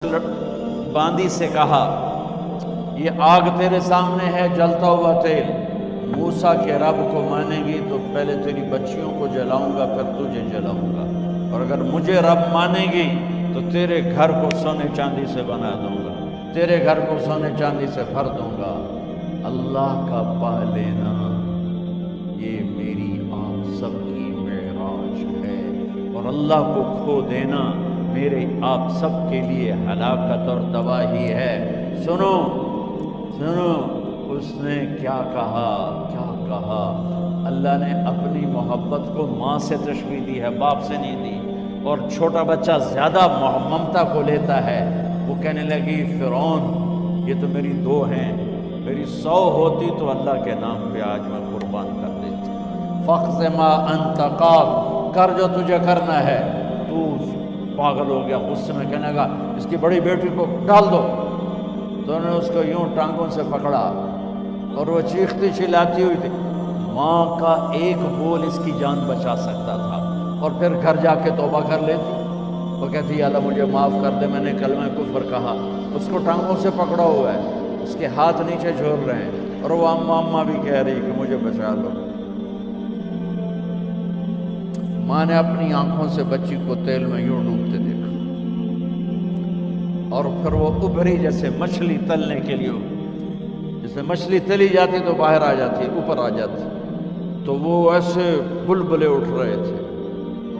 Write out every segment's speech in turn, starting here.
باندی سے کہا یہ آگ تیرے سامنے ہے جلتا ہوا تیل، موسیٰ کے رب کو مانیں گی تو پہلے تیری بچیوں کو جلاؤں گا پھر تجھے جلاؤں گا، اور اگر مجھے رب مانیں گی تو تیرے گھر کو سونے چاندی سے بنا دوں گا، تیرے گھر کو سونے چاندی سے بھر دوں گا۔ اللہ کا پا لینا یہ میری آپ سب کی معراج ہے، اور اللہ کو کھو دینا میرے آپ سب کے لیے ہلاکت اور تباہی ہے۔ سنو سنو اس نے کیا کہا۔ اللہ نے اپنی محبت کو ماں سے تشبیہ دی ہے، باپ سے نہیں دی، اور چھوٹا بچہ زیادہ ممتا کو لیتا ہے۔ وہ کہنے لگی فرعون یہ تو میری 2 ہیں، میری 100 ہوتی تو اللہ کے نام پہ آج میں قربان کر دیتی۔ فَاقْضِ مَا أَنْتَ قَاضٍ، کر جو تجھے کرنا ہے۔ تو پاگل ہو گیا، غصے میں کہنے لگا اس کی بڑی بیٹی کو ڈال دو۔ تو انہوں نے اس کو یوں ٹانگوں سے پکڑا اور وہ چیختی چلاتی ہوئی تھی۔ ماں کا ایک بول اس کی جان بچا سکتا تھا، اور پھر گھر جا کے توبہ کر لیتی۔ وہ کہتی یا اللہ مجھے معاف کر دے، میں نے کلمہ کفر کہا۔ اس کو ٹانگوں سے پکڑا ہوا ہے، اس کے ہاتھ نیچے جھول رہے ہیں، اور وہ اماں بھی کہہ رہی کہ مجھے بچا لو۔ ماں نے اپنی آنکھوں سے بچی کو تیل میں یوں ڈوبتے دیکھا، اور پھر وہ ابھری جیسے مچھلی تلنے کے لیے، جیسے مچھلی تلی جاتی تو باہر آ جاتی، اوپر آ جاتی، تو وہ ایسے بلبلے اٹھ رہے تھے۔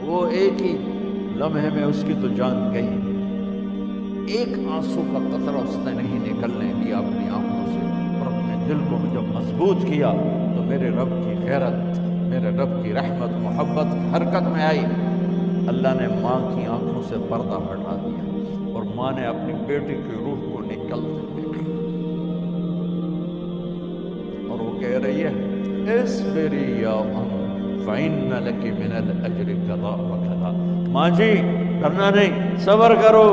وہ ایک ہی لمحے میں اس کی تو جان گئی، ایک آنسو کا قطرہ اس نے نہیں نکلنے دیا اپنی آنکھوں سے، اور اپنے دل کو جب مضبوط کیا تو میرے رب کی غیرت، میرے رب کی رحمت محبت حرکت میں آئی۔ اللہ نے ماں کی آنکھوں سے پردہ ہٹا دیا، اور ماں نے اپنی بیٹی کی روح کو نکلتے دیکھا، اور وہ کہہ رہی ہے اصبری یا ام فإن لک من الأجر کذا وکذا۔ ماں جی ڈرنا نہیں، صبر کرو،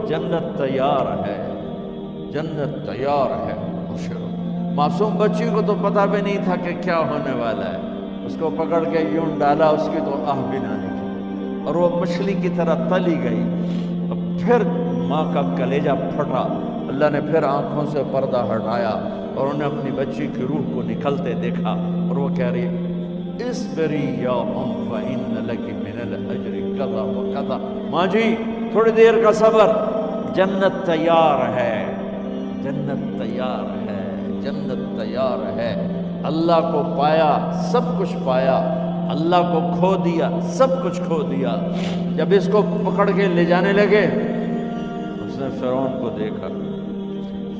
جنت تیار ہے، جنت تیار ہے، خوش رہو۔ معصوم بچی کو تو پتہ بھی نہیں تھا کہ کیا ہونے والا ہے، اس کو پکڑ کے یوں ڈالا، اس کی تو آہ بھی نہ نکلی، اور وہ مچھلی کی طرح تلی گئی۔ اور پھر ماں کا کلیجہ پھٹا، اللہ نے پھر آنکھوں سے پردہ ہٹایا، اور انہیں اپنی بچی کی روح کو نکلتے دیکھا، اور وہ کہہ رہی اصبری یا ام فإن لک من الأجر کذا وکذا۔ ماں جی تھوڑی دیر کا صبر، جنت تیار ہے، جنت تیار ہے، جنت تیار ہے۔ اللہ کو پایا سب کچھ پایا، اللہ کو کھو دیا سب کچھ کھو دیا۔ جب اس کو پکڑ کے لے جانے لگے، اس نے فرعون کو دیکھا۔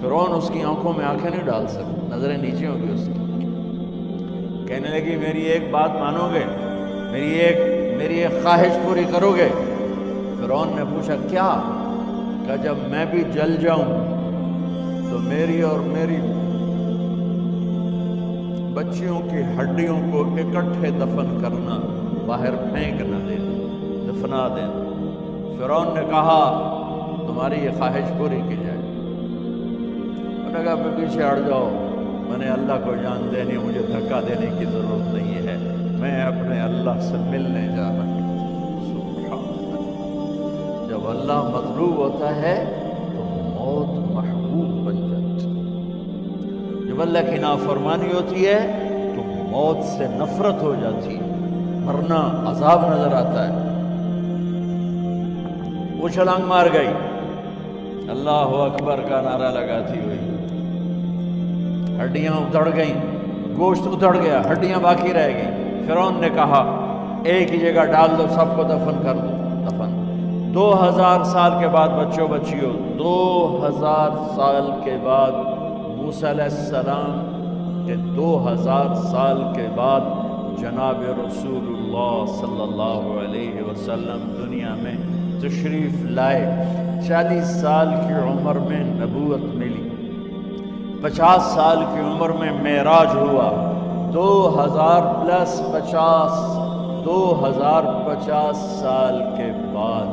فرعون اس کی آنکھوں میں آنکھیں نہیں ڈال سکتا، نظریں نیچے ہوں گی اس کی۔ کہنے لگی میری ایک بات مانو گے، میری ایک خواہش پوری کرو گے؟ فرعون نے پوچھا کیا؟ کہ جب میں بھی جل جاؤں تو میری اور میری بچیوں کی ہڈیوں کو اکٹھے دفن کرنا، باہر پھینک نہ دینا، دفنا دینا۔ فرعون نے کہا تمہاری یہ خواہش پوری کی جائے۔ انہوں نے کہا پیچھے ہٹ جاؤ، میں نے اللہ کو جان دینی، مجھے دھکا دینے کی ضرورت نہیں ہے، میں اپنے اللہ سے ملنے جا رہا ہوں۔ سبحان اللہ، جب اللہ مطلوب ہوتا ہے تو موت محبوب بن جاتی ہے، جب اللہ کی نافرمانی ہوتی ہے تو موت سے نفرت ہو جاتی ہے، مرنا عذاب نظر آتا ہے۔ وہ چھلانگ مار گئی، اللہ اکبر کا نعرہ لگاتی ہوئی، ہڈیاں اتڑ گئیں، گوشت اتڑ گیا، ہڈیاں باقی رہ گئیں۔ فرعون نے کہا ایک ہی جگہ ڈال دو، سب کو دفن کر دو۔ دفن 2000 سال کے بعد، بچوں بچیوں 2000 سال کے بعد، موسیٰ علیہ السلام کے 2000 سال کے بعد جناب رسول اللہ صلی اللہ علیہ وسلم دنیا میں تشریف لائے۔ 40 سال کی عمر میں نبوت ملی، 50 سال کی عمر میں معراج ہوا، 2050 سال کے بعد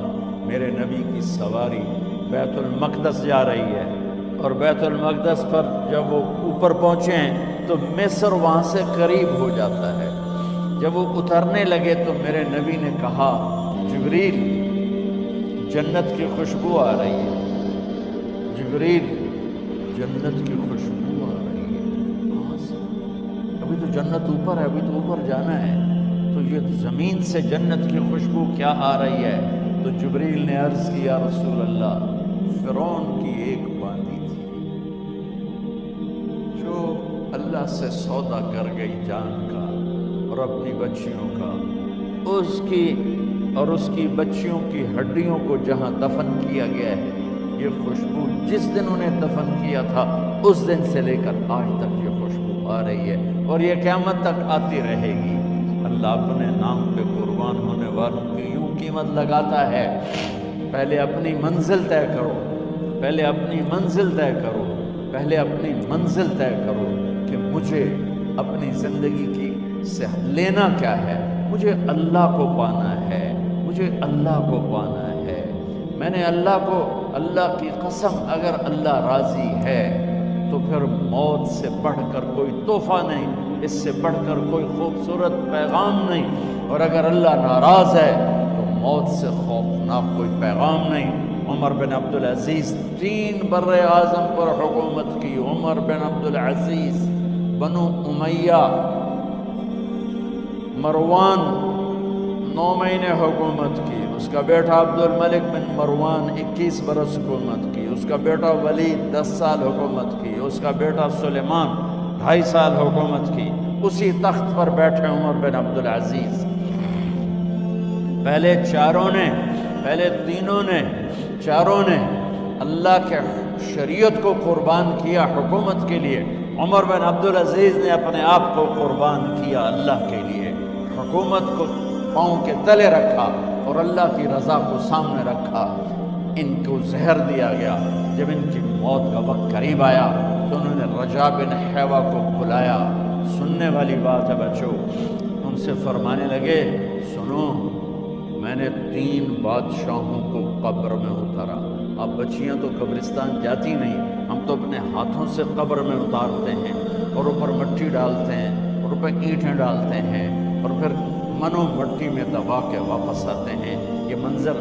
میرے نبی کی سواری بیت المقدس جا رہی ہے، اور بیت المقدس پر جب وہ اوپر پہنچے ہیں تو مصر وہاں سے قریب ہو جاتا ہے۔ جب وہ اترنے لگے تو میرے نبی نے کہا جبریل جنت کی خوشبو آ رہی ہے، جبریل جنت کی خوشبو آ رہی ہے کہاں سے؟ ابھی تو جنت اوپر ہے، ابھی تو اوپر جانا ہے، تو یہ زمین سے جنت کی خوشبو کیا آ رہی ہے؟ تو جبریل نے عرض کیا رسول اللہ فرعون کی ایک باندی تھی جو اللہ سے سودا کر گئی جان کا اور اپنی بچیوں کا، اس کی بچیوں کی ہڈیوں کو جہاں دفن کیا گیا ہے، یہ خوشبو جس دن انہیں دفن کیا تھا اس دن سے لے کر آج تک یہ خوشبو آ رہی ہے اور یہ قیامت تک آتی رہے گی۔ اللہ اپنے نام پہ قربان ہونے والوں کی یوں قیمت لگاتا ہے، پہلے اپنی منزل طے کرو، پہلے اپنی منزل طے کرو، پہلے اپنی منزل طے کرو کہ مجھے اپنی زندگی کی سے لینا کیا ہے، مجھے اللہ کو پانا ہے، مجھے اللہ کو پانا ہے۔ میں نے اللہ کی قسم اگر اللہ راضی ہے تو پھر موت سے بڑھ کر کوئی تحفہ نہیں، اس سے بڑھ کر کوئی خوبصورت پیغام نہیں، اور اگر اللہ ناراض ہے تو موت سے خوفناک کوئی پیغام نہیں۔ عمر بن عبدالعزیز 3 بر اعظم پر حکومت کی، عمر بن عبدالعزیز، بنو امیہ، مروان 9 مہینے حکومت کی، اس کا بیٹا عبد الملک بن مروان 21 برس حکومت کی، اس کا بیٹا ولید 10 سال حکومت کی، اس کا بیٹا سلیمان 2.5 سال حکومت کی۔ اسی تخت پر بیٹھے عمر بن عبدالعزیز۔ پہلے چاروں نے اللہ کے شریعت کو قربان کیا حکومت کے لیے، عمر بن عبدالعزیز نے اپنے آپ کو قربان کیا اللہ کے لیے، حکومت کو پاؤں کے تلے رکھا اور اللہ کی رضا کو سامنے رکھا۔ ان کو زہر دیا گیا، جب ان کی موت کا وقت قریب آیا تو انہوں نے رجا بن حیوہ کو بلایا۔ سننے والی بات ہے بچوں، ان سے فرمانے لگے سنو، میں نے 3 بادشاہوں کو قبر میں اتارا۔ اب بچیاں تو قبرستان جاتی نہیں، ہم تو اپنے ہاتھوں سے قبر میں اتارتے ہیں اور اوپر مٹی ڈالتے ہیں اور اوپر اینٹیں ڈالتے ہیں اور پھر منو مٹی میں دبا کے واپس آتے ہیں۔ یہ منظر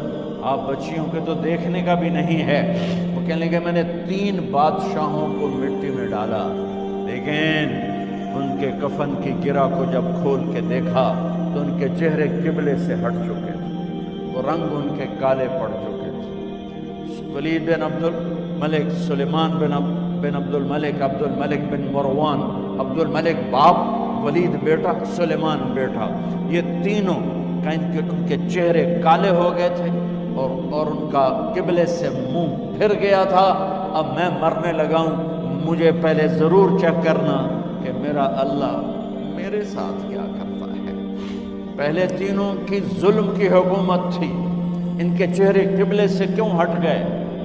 آپ بچیوں کے تو دیکھنے کا بھی نہیں ہے۔ وہ کہنے لگے میں نے 3 بادشاہوں کو مٹی میں ڈالا، لیکن ان کے کفن کی گرہ کو جب کھول کے دیکھا تو ان کے چہرے قبلے سے ہٹ چکے تھے، وہ رنگ ان کے کالے پڑ چکے تھے۔ ولید بن عبد الملک، سلیمان بن عبد الملک، عبد الملک بن مروان، عبد الملک باپ، ولید بیٹا، سلیمان بیٹا، یہ تینوں ان کے چہرے کالے ہو گئے تھے اور ان کا قبلے سے منہ پھر گیا تھا۔ اب میں مرنے لگا ہوں، مجھے پہلے ضرور چیک کرنا کہ میرا اللہ میرے ساتھ کیا کرتا ہے۔ پہلے تینوں کی ظلم کی حکومت تھی، ان کے چہرے قبلے سے کیوں ہٹ گئے؟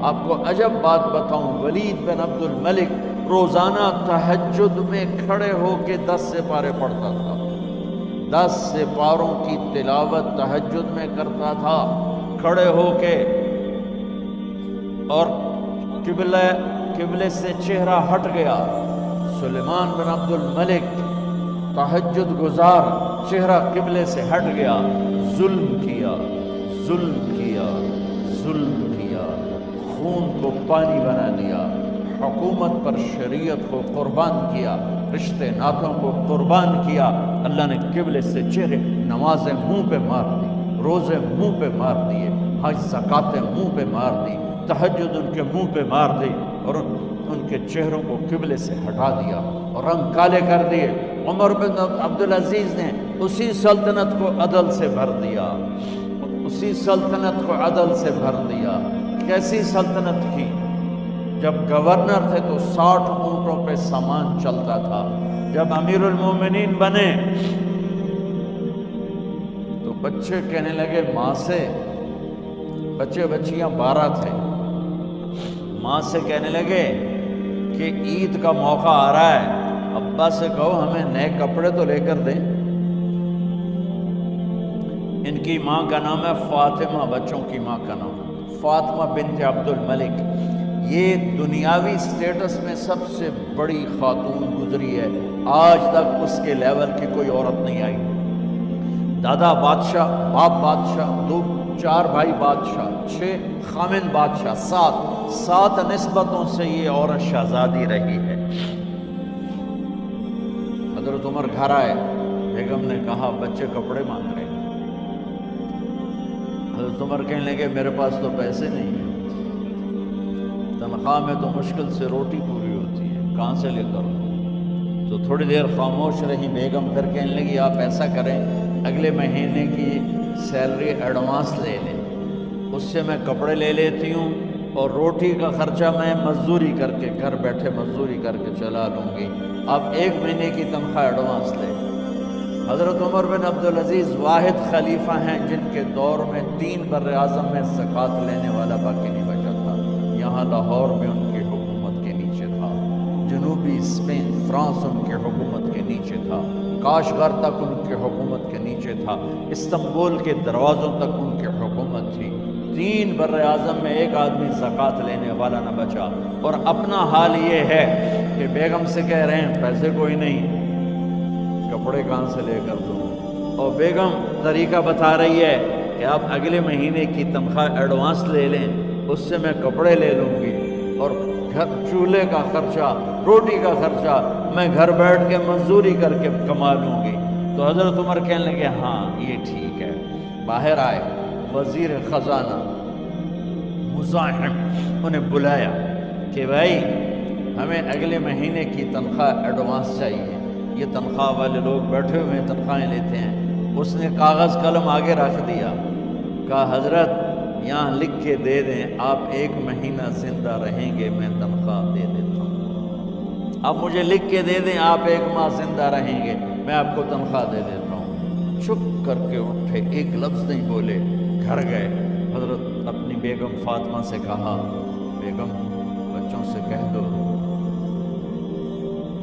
آپ کو عجب بات بتاؤں، ولید بن عبد الملک روزانہ تہجد میں کھڑے ہو کے 10 سپارے پڑھتا تھا، 10 سپاروں کی تلاوت تہجد میں کرتا تھا کھڑے ہو کے، اور قبلے سے چہرہ ہٹ گیا۔ سلیمان بن عبد الملک تہجد گزار، چہرہ قبلے سے ہٹ گیا، ظلم کیا، خون کو پانی بنا دیا، حکومت پر شریعت کو قربان کیا، رشتے ناتوں کو قربان کیا۔ اللہ نے قبلے سے چہرے، نمازیں منہ پہ مار دی، روزے منہ پہ مار دیے، حج زکاتیں منہ پہ مار دی، تہجد ان کے منہ پہ مار دی اور ان کے چہروں کو قبلے سے ہٹا دیا اور رنگ کالے کر دیے۔ عمر بن عبدالعزیز نے اسی سلطنت کو عدل سے بھر دیا، کیسی سلطنت کی؟ جب گورنر تھے تو 60 اونٹوں پہ سامان چلتا تھا، جب امیر المومنین بنے تو بچے کہنے لگے ماں سے، بچیاں 12 تھے، ماں سے کہنے لگے کہ عید کا موقع آ رہا ہے، ابا سے کہو ہمیں نئے کپڑے تو لے کر دیں۔ ان کی ماں کا نام ہے فاطمہ، بچوں کی ماں کا نام فاطمہ بنت عبد الملک۔ یہ دنیاوی سٹیٹس میں سب سے بڑی خاتون گزری ہے، آج تک اس کے لیول کی کوئی عورت نہیں آئی۔ دادا بادشاہ، باپ بادشاہ، 4 بھائی بادشاہ، 6 خامن بادشاہ، 7 7 نسبتوں سے یہ عورت شہزادی رہی ہے۔ حضرت عمر گھر آئے، بیگم نے کہا بچے کپڑے مانگ رہے ہیں۔ حضرت عمر کہنے لگے میرے پاس تو پیسے نہیں ہیں، تنخواہ میں تو مشکل سے روٹی پوری ہوتی ہے، کہاں سے لے کر دوں؟ تو تھوڑی دیر خاموش رہی بیگم، پھر کہنے لگی آپ ایسا کریں اگلے مہینے کی سیلری ایڈوانس لے لیں، اس سے میں کپڑے لے لیتی ہوں اور روٹی کا خرچہ میں مزدوری کر کے گھر بیٹھے مزدوری کر کے چلا لوں گی، آپ 1 مہینے کی تنخواہ ایڈوانس لیں۔ حضرت عمر بن عبدالعزیز واحد خلیفہ ہیں جن کے دور میں 3 بر اعظم میں زکوٰۃ لینے والا باقی نہیں بچا تھا۔ یہاں لاہور میں ان کی حکومت کے نیچے تھا، جنوبی اسپین فرانس ان کی حکومت کے نیچے تھا، کاشغر تک ان کی حکومت کے نیچے تھا، استنبول کے دروازوں تک ان کی حکومت تھی۔ 3 بر اعظم میں ایک آدمی زکوٰۃ لینے والا نہ بچا، اور اپنا حال یہ ہے کہ بیگم سے کہہ رہے ہیں پیسے کوئی نہیں، کپڑے کہاں سے لے کر دوں؟ اور بیگم طریقہ بتا رہی ہے کہ آپ اگلے مہینے کی تنخواہ ایڈوانس لے لیں، اس سے میں کپڑے لے لوں گی اور گھر چولہے کا خرچہ روٹی کا خرچہ میں گھر بیٹھ کے مزدوری کر کے کما لوں گی۔ تو حضرت عمر کہنے لگے ہاں یہ ٹھیک ہے۔ باہر آئے، وزیر خزانہ مزاحم انہیں بلایا کہ بھائی ہمیں اگلے مہینے کی تنخواہ ایڈوانس چاہیے، یہ تنخواہ والے لوگ بیٹھے ہوئے تنخواہیں لیتے ہیں۔ اس نے کاغذ قلم آگے رکھ دیا، کہا حضرت یہاں لکھ کے دے دیں آپ 1 مہینہ زندہ رہیں گے میں تنخواہ دے دیتا ہوں، آپ مجھے لکھ کے دے دیں آپ 1 ماہ زندہ رہیں گے میں آپ کو تنخواہ دے دیتا ہوں۔ چپ کر کے اٹھے، ایک لفظ نہیں بولے، گھر گئے۔ حضرت اپنی بیگم فاطمہ سے کہا بیگم بچوں سے کہہ دو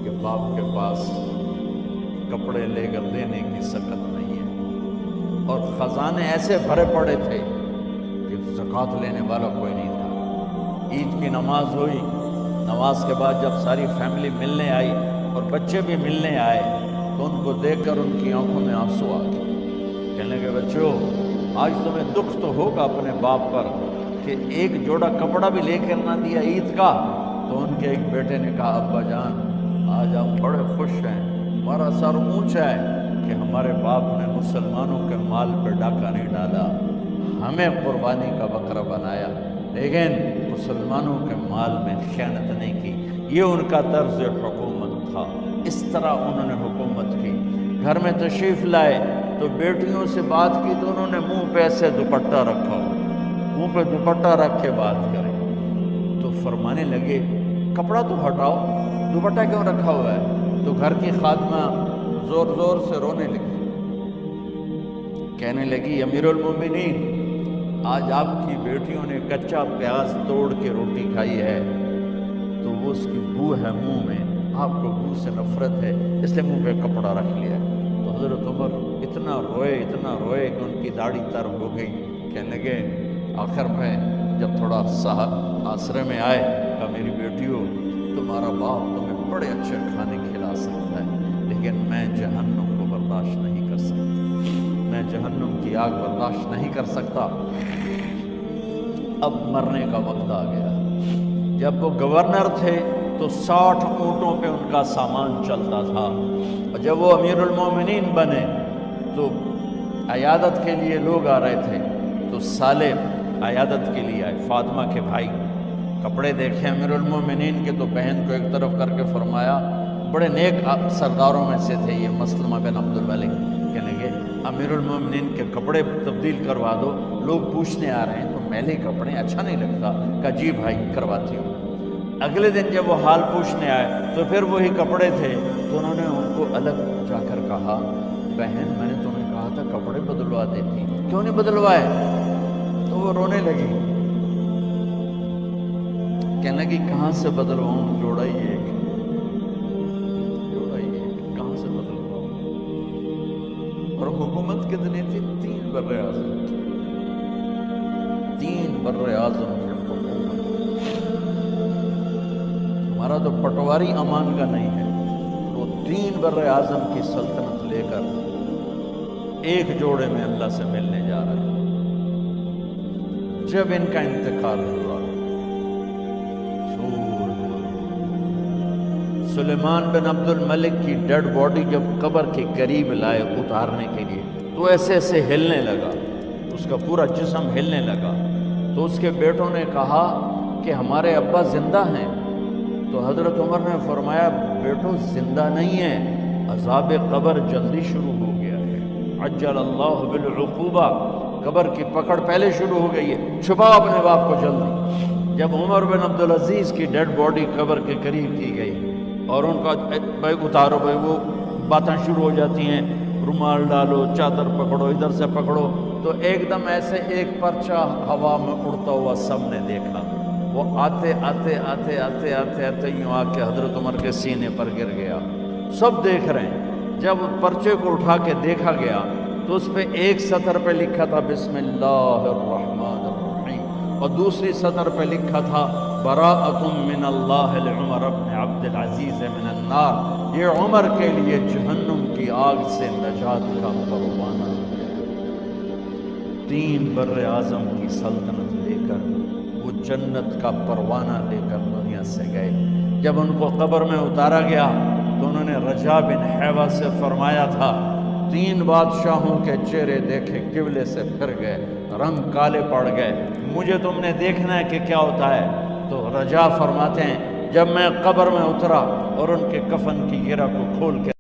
کہ باپ کے پاس کپڑے لے کر دینے کی سکت نہیں ہے، اور خزانے ایسے بھرے پڑے تھے کہ زکوٰۃ لینے والا کوئی نہیں تھا۔ عید کی نماز ہوئی، نماز کے بعد جب ساری فیملی ملنے آئی اور بچے بھی ملنے آئے تو ان کو دیکھ کر ان کی آنکھوں میں آنسو آ گئے۔ کہنے لگے بچوں آج تمہیں دکھ تو ہوگا اپنے باپ پر کہ ایک جوڑا کپڑا بھی لے کر نہ دیا عید کا۔ تو ان کے ایک بیٹے نے کہا ابا جان آج ہم بڑے خوش ہیں، ہمارا سر اونچا ہے کہ ہمارے باپ نے مسلمانوں کے مال پہ ڈاکہ نہیں ڈالا، ہمیں قربانی کا بکرا بنایا لیکن مسلمانوں کے مال میں خیانت نہیں کی۔ یہ ان کا طرز حکومت تھا، اس طرح انہوں نے حکومت کی۔ گھر میں تشریف لائے تو بیٹیوں سے بات کی تو انہوں نے منہ پہ ایسے دوپٹہ رکھا ہو، منہ پہ دوپٹہ رکھ کے بات کرے تو فرمانے لگے کپڑا تو ہٹاؤ، دوپٹہ کیوں رکھا ہوا ہے؟ تو گھر کی خادمہ زور زور سے رونے لگی، کہنے لگی امیر المومنین آج آپ کی بیٹیوں نے کچا پیاز توڑ کے روٹی کھائی ہے تو وہ اس کی بو ہے منہ میں، آپ کو بو سے نفرت ہے اس لیے منہ پہ کپڑا رکھ لیا۔ تو حضرت عمر اتنا روئے کہ ان کی داڑھی تر ہو گئی۔ کہنے لگے آخر میں جب تھوڑا آسرے میں آئے کہا میری بیٹیوں تمہارا باپ تمہیں بڑے اچھے کھانے کھلا سکتا ہے لیکن میں جہنم کو برداشت نہیں کر سکتا، میں جہنم کی آگ برداشت نہیں کر سکتا۔ اب مرنے کا وقت آ گیا۔ جب وہ گورنر تھے تو 60 اونٹوں پہ ان کا سامان چلتا تھا، اور جب وہ امیر المومنین بنے تو عیادت کے لیے لوگ آ رہے تھے تو سالے عیادت کے لیے آئے، فاطمہ کے بھائی کپڑے دیکھے امیر المومنین کے تو بہن کو ایک طرف کر کے فرمایا، بڑے نیک سرداروں میں سے تھے یہ مسلمہ بن عبد الملک، کہنے لگے امیر المومنین کے کپڑے تبدیل کروا دو، لوگ پوچھنے آ رہے ہیں تو میلے کپڑے اچھا نہیں لگتا۔ کہا جی بھائی کرواتی ہوں۔ اگلے دن جب وہ حال پوچھنے آئے تو پھر وہی کپڑے تھے تو انہوں نے ان کو الگ جا کر کہا بہن میں نے تمہیں کہا تھا کپڑے بدلوا دیتی، کیوں نہیں بدلوائے؟ تو وہ رونے لگی، کہنے لگی کہاں سے بدلواؤں، جوڑا ہی ایک کہاں سے بدلواؤں؟ اور حکومت کتنی تھی؟ 3 بر اعظم، 3 بر اعظم کی حکومت۔ ہمارا تو پٹواری امان کا نہیں ہے، وہ 3 بر اعظم کی سلطنت لے کر ایک جوڑے میں اللہ سے ملنے جا رہا ہے۔ جب ان کا انتقال ہوا سلیمان بن عبد الملک کی ڈیڈ باڈی جب قبر کے قریب لائے اتارنے کے لیے تو ایسے ایسے ہلنے لگا، اس کا پورا جسم ہلنے لگا۔ تو اس کے بیٹوں نے کہا کہ ہمارے ابا زندہ ہیں، تو حضرت عمر نے فرمایا بیٹو زندہ نہیں ہے، عذاب قبر جلدی شروع ہو گیا ہے، عجل اللہ بالعقوبہ، قبر کی پکڑ پہلے شروع ہو گئی ہے، چھپاؤ اپنے باپ کو جلدی۔ جب عمر بن عبدالعزیز کی ڈیڈ باڈی قبر کے قریب کی گئی اور ان کا بھائی اتارو، بھائی وہ باتیں شروع ہو جاتی ہیں، رومال ڈالو، چادر پکڑو، ادھر سے پکڑو، تو ایک دم ایسے ایک پرچہ ہوا میں اڑتا ہوا سب نے دیکھا، وہ آتے آتے آتے آتے آتے آتے یوں آ کے حضرت عمر کے سینے پر گر گیا۔ سب دیکھ رہے ہیں۔ جب پرچے کو اٹھا کے دیکھا گیا تو اس پہ ایک سطر پہ لکھا تھا بسم اللہ الرحمن الرحیم، اور دوسری سطر پہ لکھا تھا براءۃ من اللہ لعمر بن عبد العزیز من النار، یہ عمر کے لیے جہنم کی آگ سے نجات کا پروانہ۔ 3 بر اعظم کی سلطنت لے کر وہ جنت کا پروانہ لے کر دنیا سے گئے۔ جب ان کو قبر میں اتارا گیا تو انہوں نے رجا بن حیوہ سے فرمایا تھا 3 بادشاہوں کے چہرے دیکھے قبلے سے پھر گئے، رنگ کالے پڑ گئے، مجھے تم نے دیکھنا ہے کہ کیا ہوتا ہے۔ تو رجا فرماتے ہیں جب میں قبر میں اترا اور ان کے کفن کی گرہ کو کھول کے